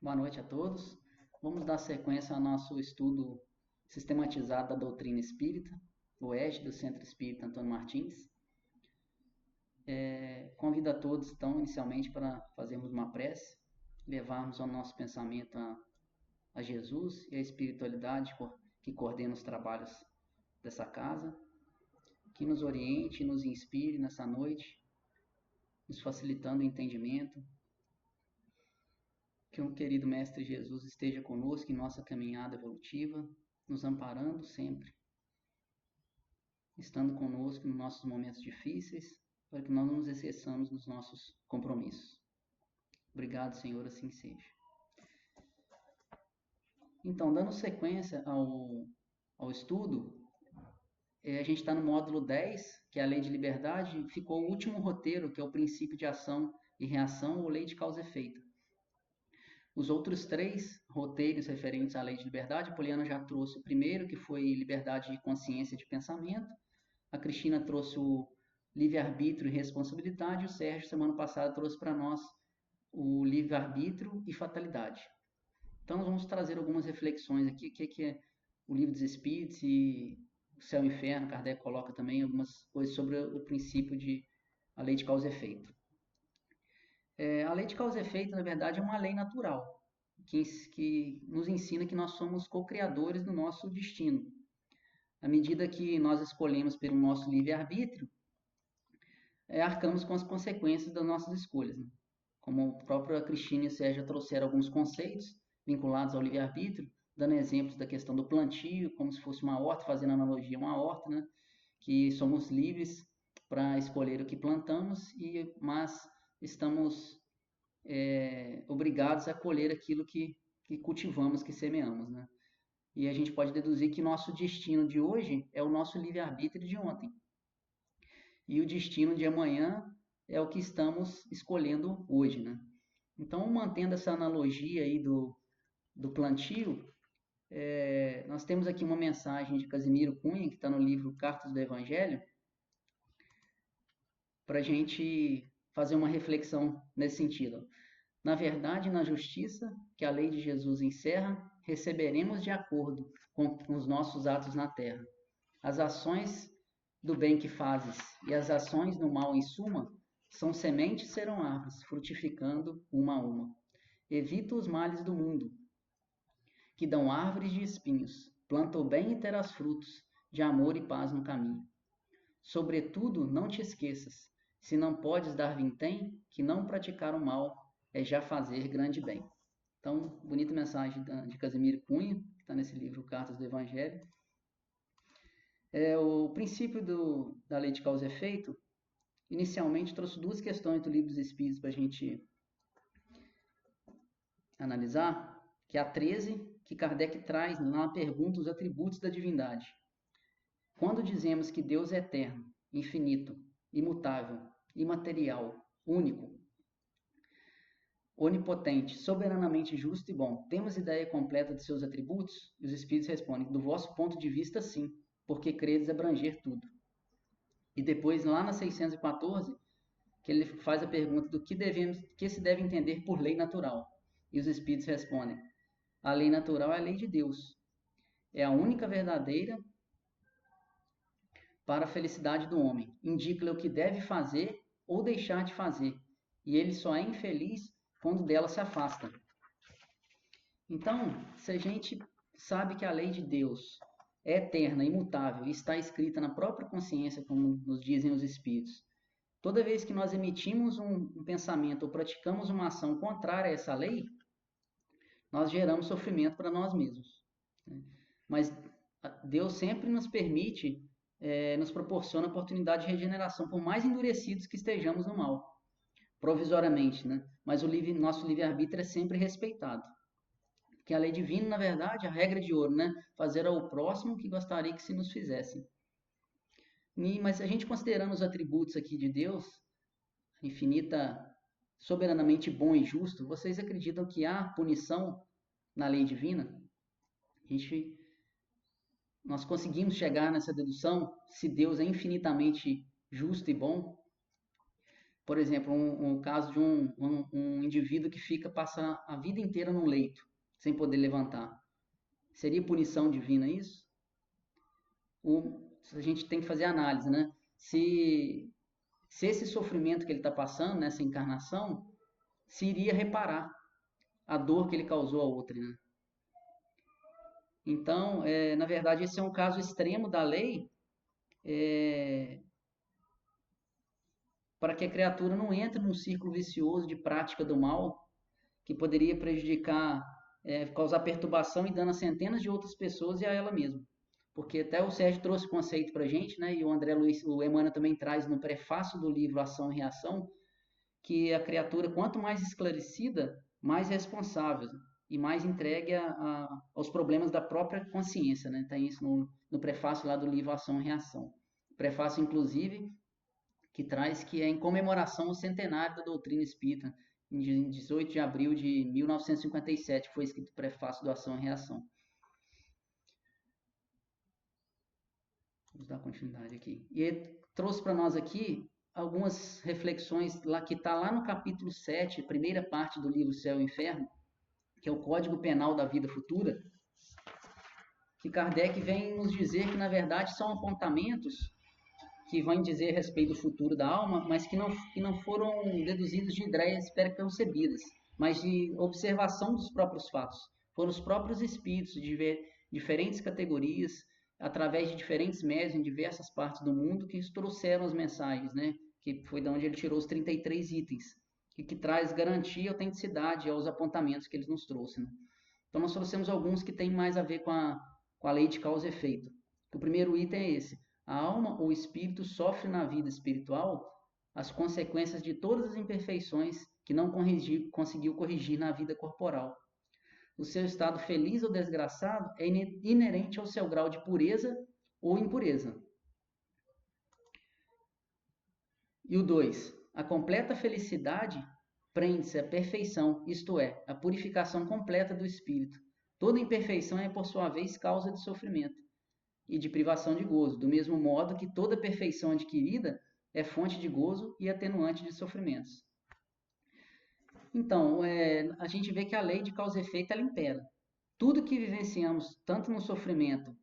Boa noite a todos. Vamos dar sequência ao nosso estudo sistematizado da doutrina espírita, o ESD, do Centro Espírita Antônio Martins. Convido a todos, então, inicialmente, para fazermos uma prece, levarmos o nosso pensamento a Jesus e a espiritualidade que coordena os trabalhos dessa casa, que nos oriente e nos inspire nessa noite, nos facilitando o entendimento. Que o querido Mestre Jesus esteja conosco em nossa caminhada evolutiva, nos amparando sempre, estando conosco nos nossos momentos difíceis, para que nós não nos esqueçamos dos nossos compromissos. Obrigado, Senhor, assim seja. Então, dando sequência ao estudo, a gente está no módulo 10, que é a lei de liberdade, ficou o último roteiro, que é o princípio de ação e reação, ou lei de causa e efeito. Os outros três roteiros referentes à lei de liberdade, Poliana já trouxe o primeiro, que foi liberdade de consciência e de pensamento. A Cristina trouxe o livre-arbítrio e responsabilidade. O Sérgio, semana passada, trouxe para nós o livre-arbítrio e fatalidade. Então, nós vamos trazer algumas reflexões aqui. O que é o livro dos Espíritos e o céu e o inferno. Kardec coloca também algumas coisas sobre o princípio de a lei de causa e efeito. A lei de causa e efeito, na verdade, é uma lei natural, que nos ensina que nós somos co-criadores do nosso destino. À medida que nós escolhemos pelo nosso livre-arbítrio, arcamos com as consequências das nossas escolhas. Né? Como o próprio Cristina e o Sérgio trouxeram alguns conceitos vinculados ao livre-arbítrio, dando exemplos da questão do plantio, como se fosse uma horta, fazendo analogia a uma horta, né? Que somos livres para escolher o que plantamos, mas estamos obrigados a colher aquilo que cultivamos, que semeamos. Né? E a gente pode deduzir que nosso destino de hoje é o nosso livre-arbítrio de ontem. E o destino de amanhã é o que estamos escolhendo hoje. Né? Então, mantendo essa analogia aí do plantio, nós temos aqui uma mensagem de Casimiro Cunha, que está no livro Cartas do Evangelho, para a gente fazer uma reflexão nesse sentido. Na verdade, na justiça que a lei de Jesus encerra, receberemos de acordo com os nossos atos na terra. As ações do bem que fazes e as ações do mal, em suma, são sementes, serão árvores, frutificando uma a uma. Evita os males do mundo, que dão árvores de espinhos. Planta o bem e terás frutos de amor e paz no caminho. Sobretudo, não te esqueças, se não podes dar vintém, que não praticar o mal é já fazer grande bem. Então, bonita mensagem de Casimiro Cunha, que está nesse livro Cartas do Evangelho. O princípio da lei de causa e efeito, inicialmente trouxe duas questões do livro dos Espíritos para a gente analisar, que é a 13, que Kardec traz na pergunta os atributos da divindade. Quando dizemos que Deus é eterno, infinito, imutável, imaterial, único, onipotente, soberanamente justo e bom, temos ideia completa de seus atributos? E os Espíritos respondem, do vosso ponto de vista, sim, porque credes abranger tudo. E depois, lá na 614, que ele faz a pergunta do que se deve entender por lei natural. E os Espíritos respondem, a lei natural é a lei de Deus. É a única verdadeira para a felicidade do homem. Indica-lhe o que deve fazer ou deixar de fazer. E ele só é infeliz quando dela se afasta. Então, se a gente sabe que a lei de Deus é eterna, imutável, e está escrita na própria consciência, como nos dizem os Espíritos, toda vez que nós emitimos um pensamento ou praticamos uma ação contrária a essa lei, nós geramos sofrimento para nós mesmos. Mas Deus sempre nos permite, nos proporciona a oportunidade de regeneração, por mais endurecidos que estejamos no mal, provisoriamente, né? Mas nosso livre-arbítrio é sempre respeitado. Porque a lei divina, na verdade, a regra de ouro, né? Fazer ao próximo o que gostaria que se nos fizessem. Mas a gente considerando os atributos aqui de Deus, infinita, soberanamente bom e justo, vocês acreditam que há punição na lei divina? Nós conseguimos chegar nessa dedução se Deus é infinitamente justo e bom? Por exemplo, um caso de um indivíduo que passa a vida inteira no leito, sem poder levantar. Seria punição divina isso? A gente tem que fazer análise, né? Se esse sofrimento que ele está passando nessa encarnação, se iria reparar a dor que ele causou a outra, né? Então, na verdade, esse é um caso extremo da lei, para que a criatura não entre num círculo vicioso de prática do mal, que poderia prejudicar, causar perturbação e dano a centenas de outras pessoas e a ela mesma. Porque até o Sérgio trouxe o conceito para a gente, né? E o André Luiz, o Emmanuel também traz no prefácio do livro Ação e Reação, que a criatura, quanto mais esclarecida, mais responsável e mais entregue aos problemas da própria consciência, né? Tem isso no prefácio lá do livro Ação e Reação. Prefácio, inclusive, que traz que é em comemoração ao centenário da doutrina espírita, em 18 de abril de 1957, foi escrito o prefácio do Ação e Reação. Vamos dar continuidade aqui. E ele trouxe para nós aqui algumas reflexões lá que está lá no capítulo 7, primeira parte do livro Céu e Inferno, que é o Código Penal da Vida Futura, que Kardec vem nos dizer que, na verdade, são apontamentos que vão dizer a respeito do futuro da alma, mas que não foram deduzidos de ideias preconcebidas, mas de observação dos próprios fatos. Foram os próprios espíritos de diferentes categorias, através de diferentes médios em diversas partes do mundo, que trouxeram as mensagens, né? Que foi de onde ele tirou os 33 itens, e que traz garantia e autenticidade aos apontamentos que eles nos trouxeram. Né? Então, nós trouxemos alguns que têm mais a ver com a lei de causa e efeito. O primeiro item é esse. A alma ou espírito sofre na vida espiritual as consequências de todas as imperfeições que não conseguiu corrigir na vida corporal. O seu estado feliz ou desgraçado é inerente ao seu grau de pureza ou impureza. E o 2. A completa felicidade prende-se à perfeição, isto é, a purificação completa do espírito. Toda imperfeição é, por sua vez, causa de sofrimento e de privação de gozo, do mesmo modo que toda perfeição adquirida é fonte de gozo e atenuante de sofrimentos. Então, a gente vê que a lei de causa e efeito ela impera. Tudo que vivenciamos, tanto no sofrimento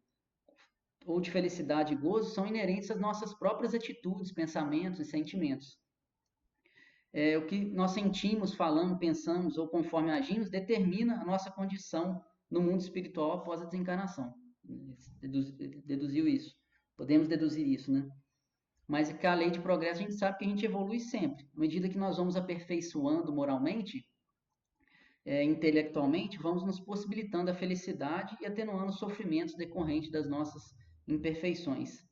ou de felicidade e gozo, são inerentes às nossas próprias atitudes, pensamentos e sentimentos. O que nós sentimos, falamos, pensamos ou conforme agimos determina a nossa condição no mundo espiritual após a desencarnação. Deduziu isso. Podemos deduzir isso, né? Mas que a lei de progresso a gente sabe que a gente evolui sempre. À medida que nós vamos aperfeiçoando moralmente, intelectualmente, vamos nos possibilitando a felicidade e atenuando os sofrimentos decorrentes das nossas imperfeições.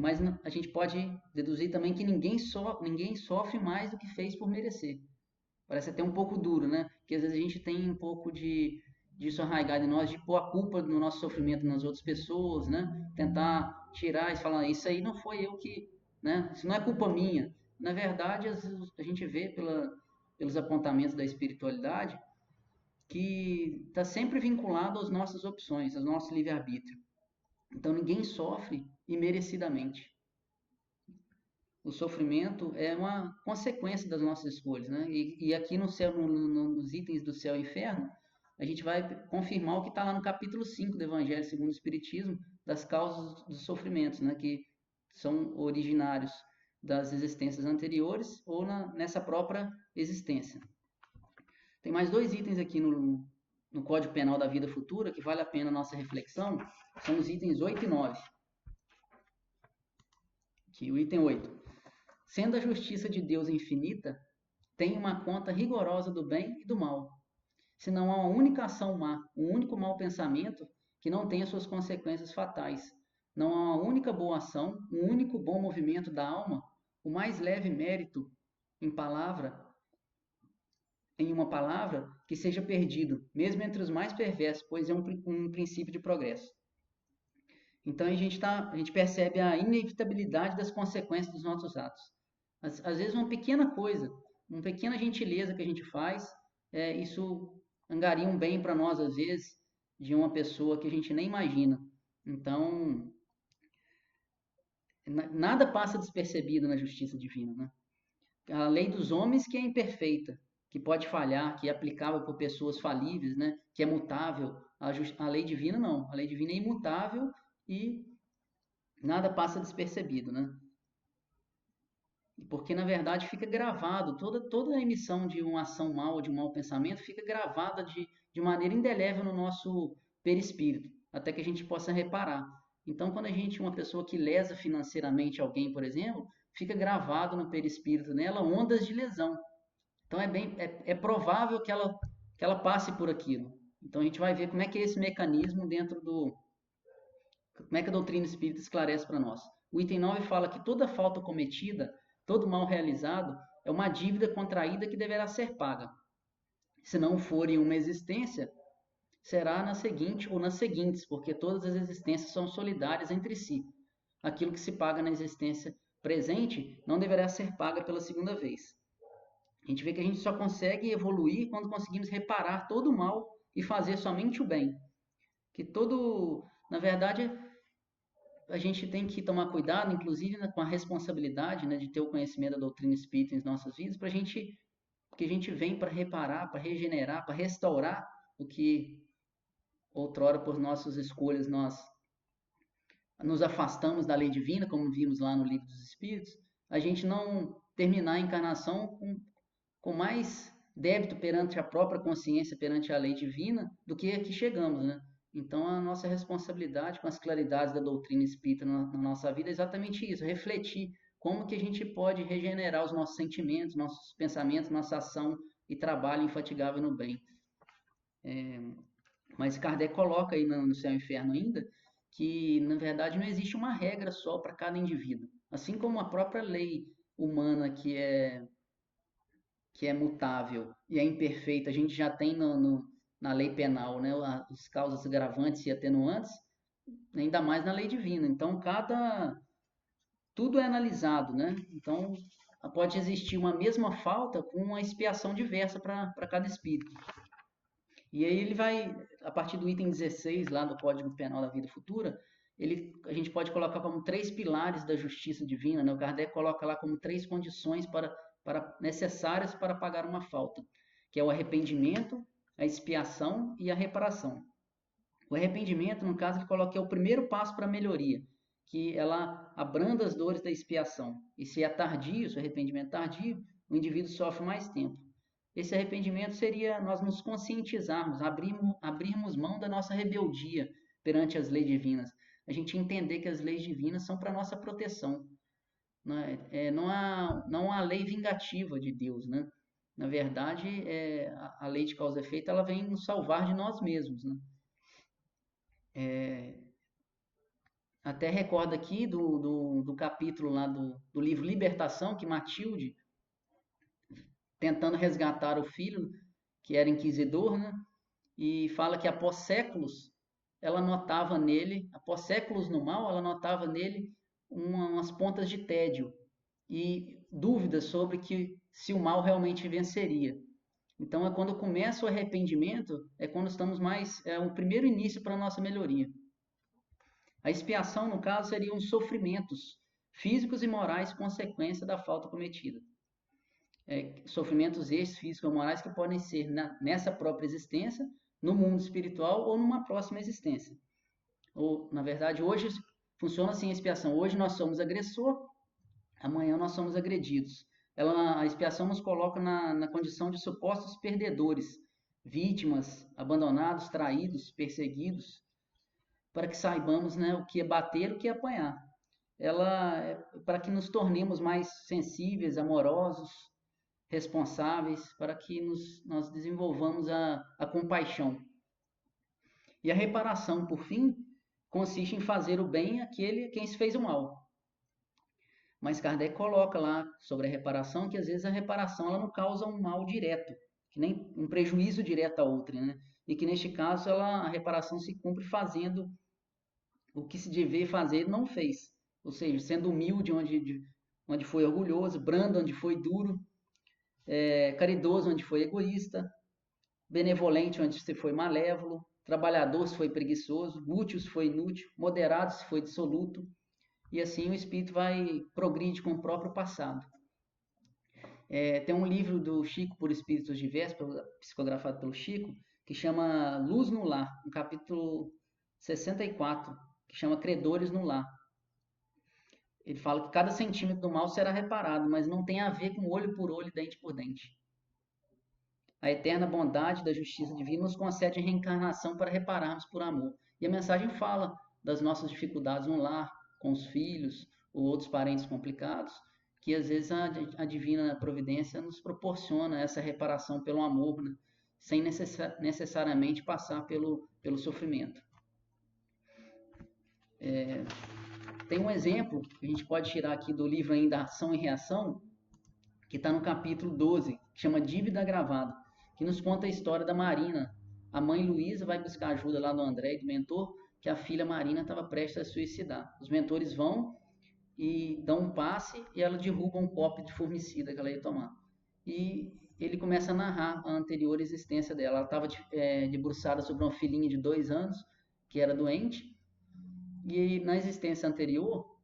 Mas a gente pode deduzir também que ninguém sofre mais do que fez por merecer. Parece até um pouco duro, né? Porque às vezes a gente tem um pouco disso arraigado em nós, de pôr a culpa do nosso sofrimento nas outras pessoas, né? Tentar tirar e falar, isso aí não foi eu que, né? Isso não é culpa minha. Na verdade, a gente vê pelos apontamentos da espiritualidade que está sempre vinculado às nossas opções, ao nosso livre-arbítrio. Então ninguém sofre imerecidamente. O sofrimento é uma consequência das nossas escolhas, né? E aqui no céu, nos itens do céu e inferno, a gente vai confirmar o que está lá no capítulo 5 do Evangelho segundo o Espiritismo, das causas dos sofrimentos, né? Que são originários das existências anteriores ou nessa própria existência. Tem mais 2 itens aqui no Código Penal da Vida Futura que vale a pena a nossa reflexão, são os itens 8 e 9. Aqui, o item 8. Sendo a justiça de Deus infinita, tem uma conta rigorosa do bem e do mal. Se não há uma única ação má, um único mau pensamento que não tenha suas consequências fatais. Não há uma única boa ação, um único bom movimento da alma, o mais leve mérito em uma palavra, que seja perdido, mesmo entre os mais perversos, pois é um princípio de progresso. Então a gente percebe a inevitabilidade das consequências dos nossos atos. Às vezes uma pequena coisa, uma pequena gentileza que a gente faz, isso angaria um bem para nós, às vezes, de uma pessoa que a gente nem imagina. Então, nada passa despercebido na justiça divina, né? a lei dos homens que é imperfeita, que pode falhar, que é aplicável por pessoas falíveis, né? Que é mutável. A lei divina não. A lei divina é imutável e nada passa despercebido, né? Porque, na verdade, fica gravado, toda a emissão de uma ação mal, de um mau pensamento, fica gravada de maneira indelével no nosso perispírito, até que a gente possa reparar. Então, quando a gente, uma pessoa que lesa financeiramente alguém, por exemplo, fica gravado no perispírito nela ondas de lesão. Então, é provável que ela passe por aquilo. Então, a gente vai ver como é que é esse mecanismo dentro do... Como é que a doutrina espírita esclarece para nós. O item 9 fala que toda falta cometida, todo mal realizado, é uma dívida contraída que deverá ser paga. Se não for em uma existência, será na seguinte ou nas seguintes, porque todas as existências são solidárias entre si. Aquilo que se paga na existência presente não deverá ser paga pela segunda vez. A gente vê que a gente só consegue evoluir quando conseguimos reparar todo o mal e fazer somente o bem. Que todo, na verdade, a gente tem que tomar cuidado, inclusive, né, com a responsabilidade, né, de ter o conhecimento da doutrina espírita em nossas vidas, porque a gente vem para reparar, para regenerar, para restaurar o que outrora por nossas escolhas nós nos afastamos da lei divina, como vimos lá no Livro dos Espíritos, a gente não terminar a encarnação com mais débito perante a própria consciência, perante a lei divina, do que aqui chegamos, né? Então, a nossa responsabilidade com as claridades da doutrina espírita na nossa vida é exatamente isso, refletir como que a gente pode regenerar os nossos sentimentos, nossos pensamentos, nossa ação e trabalho infatigável no bem. Mas Kardec coloca aí no Céu e Inferno ainda que, na verdade, não existe uma regra só para cada indivíduo. Assim como a própria lei humana que é mutável e é imperfeita, a gente já tem na lei penal, né, as causas agravantes e atenuantes, ainda mais na lei divina. Então, tudo é analisado, né? Então, pode existir uma mesma falta com uma expiação diversa para cada espírito. E aí ele vai, a partir do item 16 lá do Código Penal da Vida Futura, a gente pode colocar como 3 pilares da justiça divina, né? O Kardec coloca lá como 3 condições necessárias para pagar uma falta, que é o arrependimento, a expiação e a reparação. O arrependimento, no caso, ele coloca que é o primeiro passo para a melhoria, que ela abranda as dores da expiação. E se é tardio, se o arrependimento é tardio, o indivíduo sofre mais tempo. Esse arrependimento seria nós nos conscientizarmos, abrirmos mão da nossa rebeldia perante as leis divinas. A gente entender que as leis divinas são para nossa proteção. Não há lei vingativa de Deus, né? Na verdade, a lei de causa e efeito ela vem nos salvar de nós mesmos, né? Até recordo aqui do capítulo lá do livro Libertação, que Matilde, tentando resgatar o filho, que era inquisidor, né? E fala que após séculos, ela notava nele, após séculos no mal, ela notava nele umas pontas de tédio e dúvidas sobre que se o mal realmente venceria. Então, é quando começa o arrependimento, é quando estamos é o primeiro início para a nossa melhoria. A expiação, no caso, seriam os sofrimentos físicos e morais consequência da falta cometida. Sofrimentos estes, físicos ou morais, que podem ser nessa própria existência, no mundo espiritual ou numa próxima existência. Ou, na verdade, hoje funciona assim a expiação. Hoje nós somos agressor, amanhã nós somos agredidos. A expiação nos coloca na condição de supostos perdedores, vítimas, abandonados, traídos, perseguidos, para que saibamos, né, o que é bater, o que é apanhar. Ela é para que nos tornemos mais sensíveis, amorosos, responsáveis, para que nós desenvolvamos a compaixão. E a reparação, por fim, consiste em fazer o bem àquele quem se fez o mal. Mas Kardec coloca lá sobre a reparação que às vezes a reparação ela não causa um mal direto, que nem um prejuízo direto a outra, né? E que neste caso a reparação se cumpre fazendo o que se devia fazer não fez. Ou seja, sendo humilde onde foi orgulhoso, brando onde foi duro, caridoso onde foi egoísta, benevolente onde se foi malévolo, trabalhador se foi preguiçoso, útil se foi inútil, moderado se foi dissoluto, e assim o espírito vai progride com o próprio passado. Tem um livro do Chico por Espíritos Diversos, psicografado pelo Chico, que chama Luz no Lar, um capítulo 64, que chama Credores no Lar. Ele fala que cada centímetro do mal será reparado, mas não tem a ver com olho por olho, dente por dente. A eterna bondade da justiça divina nos concede a reencarnação para repararmos por amor. E a mensagem fala das nossas dificuldades no lar, com os filhos ou outros parentes complicados, que às vezes a divina providência nos proporciona essa reparação pelo amor, né? Sem necessariamente passar pelo sofrimento. Tem um exemplo que a gente pode tirar aqui do livro ainda Ação e Reação, que está no capítulo 12, que chama Dívida Agravada, que nos conta a história da Marina. A mãe Luísa vai buscar ajuda lá do André, do mentor, que a filha Marina estava prestes a suicidar. Os mentores vão e dão um passe e ela derruba um copo de formicida que ela ia tomar. E ele começa a narrar a anterior existência dela. Ela estava debruçada sobre uma filhinha de 2 anos, que era doente, e na existência anterior,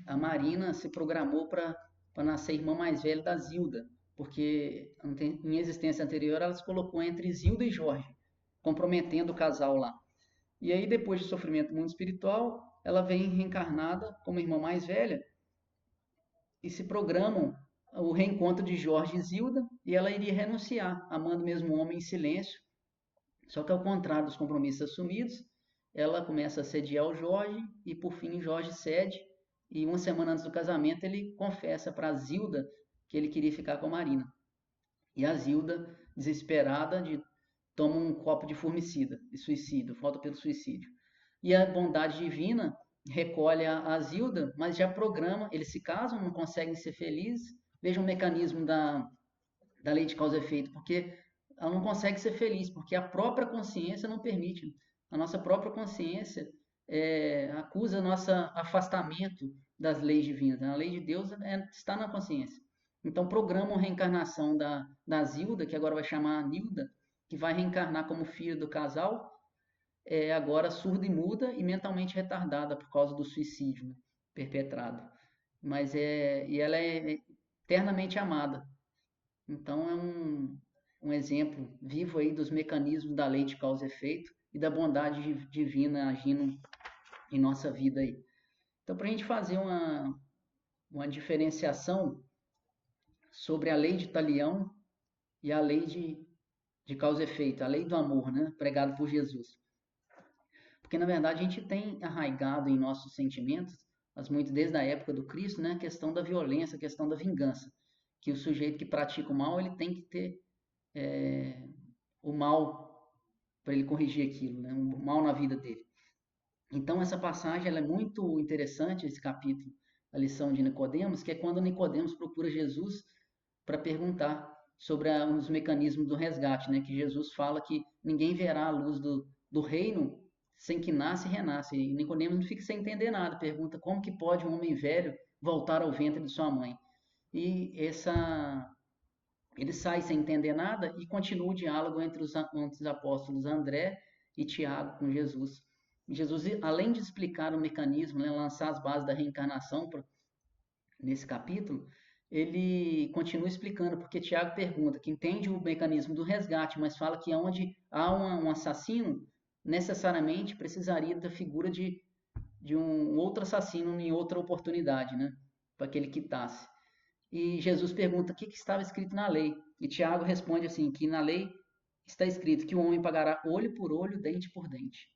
a Marina se programou para nascer irmã mais velha da Zilda, porque em existência anterior ela se colocou entre Zilda e Jorge, comprometendo o casal lá. E aí, depois de sofrimento do mundo espiritual, ela vem reencarnada como irmã mais velha e se programam o reencontro de Jorge e Zilda, e ela iria renunciar, amando o mesmo homem em silêncio. Só que ao contrário dos compromissos assumidos, ela começa a sediar o Jorge e por fim Jorge cede, e uma semana antes do casamento ele confessa para a Zilda que ele queria ficar com a Marina. E a Zilda, desesperada, toma um copo de formicida, de suicídio, volta pelo suicídio. E a bondade divina recolhe a Zilda, mas já programa, eles se casam, não conseguem ser felizes. Veja o mecanismo da lei de causa e efeito, porque ela não consegue ser feliz, porque a própria consciência não permite. A nossa própria consciência acusa nosso afastamento das leis divinas. A lei de Deus está na consciência. Então programam a reencarnação da Zilda, que agora vai chamar a Nilda, que vai reencarnar como filha do casal, agora surda e muda e mentalmente retardada por causa do suicídio, né, perpetrado. Mas e ela é eternamente amada. Então é um exemplo vivo aí dos mecanismos da lei de causa e efeito e da bondade divina agindo em nossa vida aí. Então, para a gente fazer uma diferenciação sobre a lei de Talião e a lei de causa e efeito, a lei do amor, né, pregado por Jesus. Porque, na verdade, a gente tem arraigado em nossos sentimentos, muito desde a época do Cristo, né, a questão da violência, a questão da vingança. Que o sujeito que pratica o mal, ele tem que ter o mal para ele corrigir aquilo, né, o mal na vida dele. Então, essa passagem ela é muito interessante, esse capítulo, a lição de Nicodemos, que é quando Nicodemos procura Jesus para perguntar sobre os mecanismos do resgate, né? Que Jesus fala que ninguém verá a luz do reino sem que nasce e renasce. E Nicodemos não fica sem entender nada, pergunta como que pode um homem velho voltar ao ventre de sua mãe. E ele sai sem entender nada e continua o diálogo entre os apóstolos André e Tiago com Jesus. Jesus, além de explicar o mecanismo, né, lançar as bases da reencarnação nesse capítulo, ele continua explicando, porque Tiago pergunta, que entende o mecanismo do resgate, mas fala que onde há um assassino, necessariamente precisaria da figura de um outro assassino em outra oportunidade, né, para que ele quitasse. E Jesus pergunta o que estava escrito na lei. E Tiago responde assim, que na lei está escrito que o homem pagará olho por olho, dente por dente.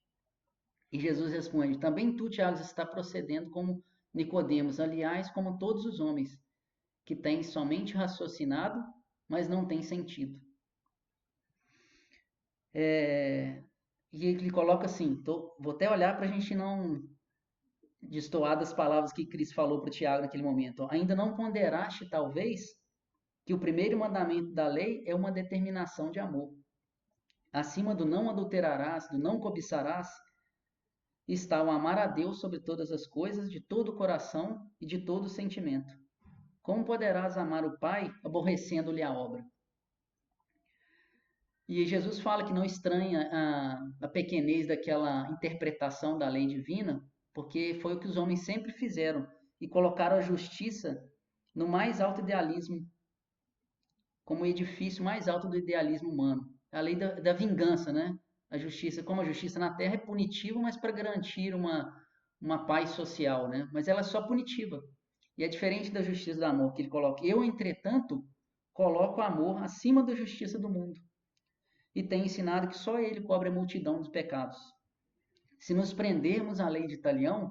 E Jesus responde, também tu, Tiago, está procedendo como Nicodemos, aliás, como todos os homens, que têm somente raciocinado, mas não têm sentido. E ele coloca assim, vou até olhar para a gente não destoar das palavras que Cristo falou para Tiago naquele momento. Ainda não ponderaste, talvez, que o primeiro mandamento da lei é uma determinação de amor. Acima do não adulterarás, do não cobiçarás, está o amar a Deus sobre todas as coisas, de todo o coração e de todo o sentimento. Como poderás amar o Pai, aborrecendo-lhe a obra? E Jesus fala que não estranha a pequenez daquela interpretação da lei divina, porque foi o que os homens sempre fizeram, e colocaram a justiça no mais alto idealismo como o edifício mais alto do idealismo humano. A lei da vingança, né? A justiça, como a justiça na Terra é punitiva, mas para garantir uma paz social, né? Mas ela é só punitiva. E é diferente da justiça do amor, que ele coloca: eu, entretanto, coloco o amor acima da justiça do mundo. E tem ensinado que só ele cobre a multidão dos pecados. Se nos prendermos à lei de Talião,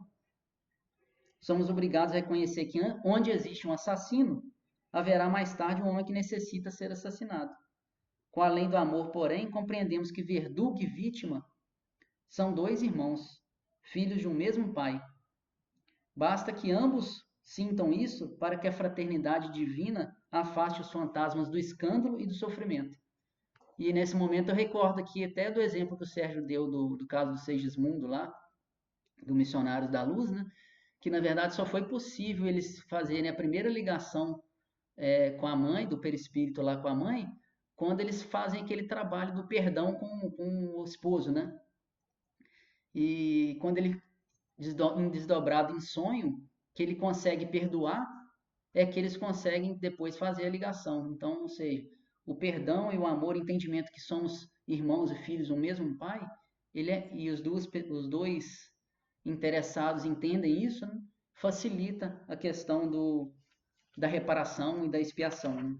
somos obrigados a reconhecer que onde existe um assassino, haverá mais tarde um homem que necessita ser assassinado. Com a lei do amor, porém, compreendemos que verdugo e vítima são dois irmãos, filhos de um mesmo pai. Basta que ambos sintam isso para que a fraternidade divina afaste os fantasmas do escândalo e do sofrimento. E nesse momento eu recordo aqui até do exemplo que o Sérgio deu do caso do Segismundo lá, do Missionários da Luz, né? Que na verdade só foi possível eles fazerem a primeira ligação com a mãe, do perispírito lá com a mãe, quando eles fazem aquele trabalho do perdão com o esposo, né? E quando ele, desdobrado em sonho, que ele consegue perdoar, é que eles conseguem depois fazer a ligação. Então, ou seja, o perdão e o amor, o entendimento que somos irmãos e filhos do mesmo pai, e os dois interessados entendem isso, né? Facilita a questão da reparação e da expiação, né?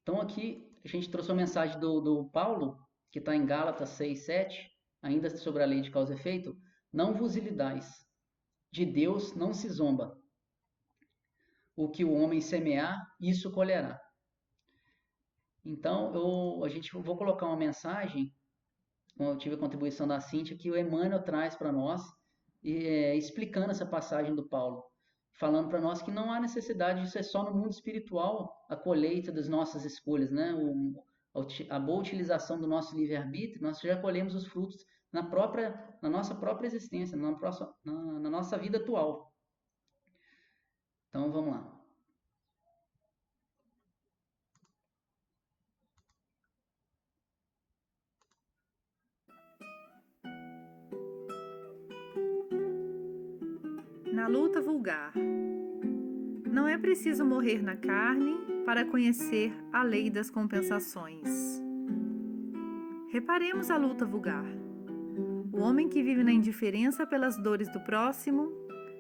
Então aqui a gente trouxe uma mensagem do Paulo, que está em Gálatas 6:7, ainda sobre a lei de causa e efeito: não vos iludais, de Deus não se zomba. O que o homem semear, isso colherá. Então vou colocar uma mensagem, eu tive a contribuição da Cíntia, que o Emmanuel traz para nós, explicando essa passagem do Paulo, falando para nós que não há necessidade de ser só no mundo espiritual a colheita das nossas escolhas, né? A boa utilização do nosso livre-arbítrio, nós já colhemos os frutos na nossa própria existência, na nossa vida atual. Então vamos lá. Na luta vulgar. Não é preciso morrer na carne para conhecer a lei das compensações. Reparemos a luta vulgar. O homem que vive na indiferença pelas dores do próximo,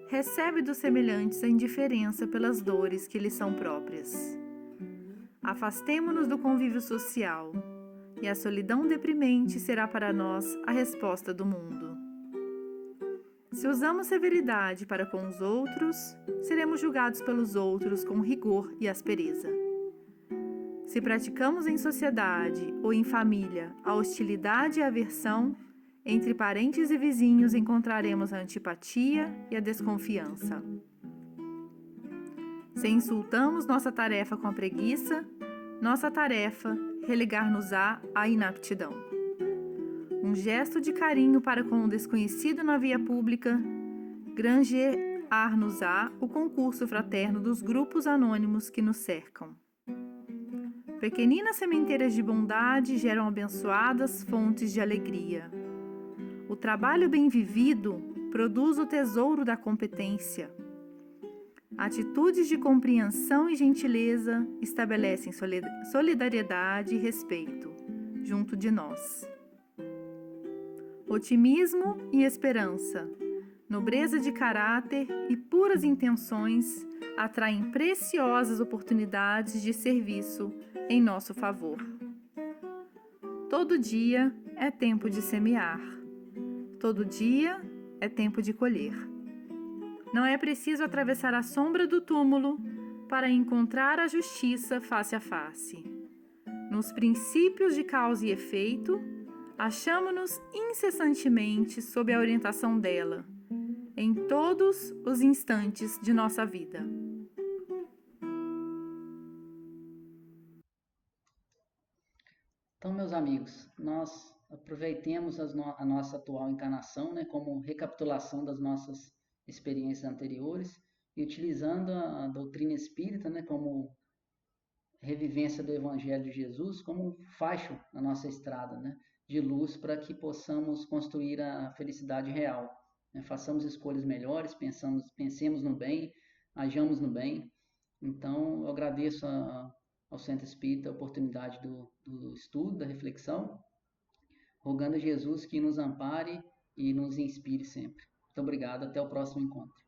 recebe dos semelhantes a indiferença pelas dores que lhe são próprias. Afastemo-nos do convívio social, e a solidão deprimente será para nós a resposta do mundo. Se usamos severidade para com os outros, seremos julgados pelos outros com rigor e aspereza. Se praticamos em sociedade ou em família a hostilidade e a aversão, entre parentes e vizinhos encontraremos a antipatia e a desconfiança. Se insultamos nossa tarefa com a preguiça, nossa tarefa relegar-nos-á à inaptidão. Um gesto de carinho para com o desconhecido na via pública granjear-nos-á o concurso fraterno dos grupos anônimos que nos cercam. Pequeninas sementeiras de bondade geram abençoadas fontes de alegria. O trabalho bem vivido produz o tesouro da competência. Atitudes de compreensão e gentileza estabelecem solidariedade e respeito junto de nós. Otimismo e esperança, nobreza de caráter e puras intenções atraem preciosas oportunidades de serviço em nosso favor. Todo dia é tempo de semear. Todo dia é tempo de colher. Não é preciso atravessar a sombra do túmulo para encontrar a justiça face a face. Nos princípios de causa e efeito, achamo-nos incessantemente sob a orientação dela, em todos os instantes de nossa vida. Então, meus amigos, nós aproveitemos a nossa atual encarnação, né, como recapitulação das nossas experiências anteriores e utilizando a doutrina espírita, né, como revivência do Evangelho de Jesus, como um facho na nossa estrada, né, de luz para que possamos construir a felicidade real. Né? Façamos escolhas melhores, pensemos no bem, hajamos no bem. Então, eu agradeço ao Centro Espírita a oportunidade do estudo, da reflexão, rogando a Jesus que nos ampare e nos inspire sempre. Muito obrigado, até o próximo encontro.